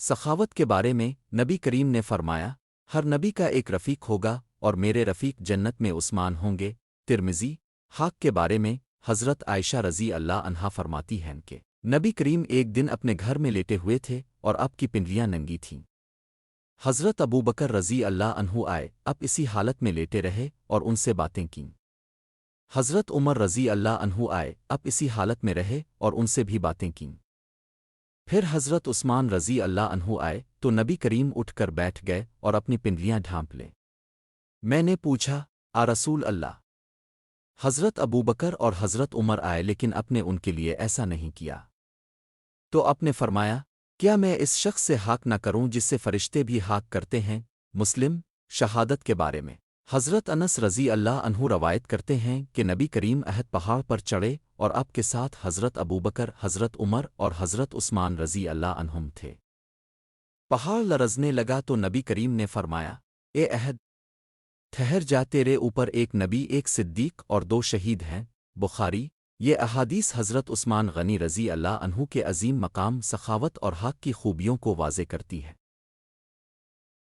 سخاوت کے بارے میں نبی کریم نے فرمایا، ہر نبی کا ایک رفیق ہوگا اور میرے رفیق جنت میں عثمان ہوں گے۔ ترمذی۔ حق کے بارے میں حضرت عائشہ رضی اللہ عنہا فرماتی ہیں کہ نبی کریم ایک دن اپنے گھر میں لیٹے ہوئے تھے اور اب کی پنڈلیاں ننگی تھیں۔ حضرت ابو بکر رضی اللہ عنہ آئے، اب اسی حالت میں لیٹے رہے اور ان سے باتیں کیں۔ حضرت عمر رضی اللہ عنہ آئے، اب اسی حالت میں رہے اور ان سے بھی باتیں کیں۔ پھر حضرت عثمان رضی اللہ عنہ آئے تو نبی کریم اٹھ کر بیٹھ گئے اور اپنی پنڈلیاں ڈھانپ لیں۔ میں نے پوچھا، آ رسول اللہ! حضرت ابو بکر اور حضرت عمر آئے لیکن آپ نے ان کے لیے ایسا نہیں کیا۔ تو آپ نے فرمایا، کیا میں اس شخص سے حق نہ کروں جس سے فرشتے بھی حق کرتے ہیں؟ مسلم۔ شہادت کے بارے میں حضرت انس رضی اللہ عنہ روایت کرتے ہیں کہ نبی کریم احد پہاڑ پر چڑھے اور آپ کے ساتھ حضرت ابو بکر، حضرت عمر اور حضرت عثمان رضی اللہ عنہم تھے۔ پہاڑ لرزنے لگا تو نبی کریم نے فرمایا، اے احد! ٹھہر جا، تیرے اوپر ایک نبی، ایک صدیق اور 2 شہید ہیں۔ بخاری۔ یہ احادیث حضرت عثمان غنی رضی اللہ عنہ کے عظیم مقام، سخاوت اور حق کی خوبیوں کو واضح کرتی ہے۔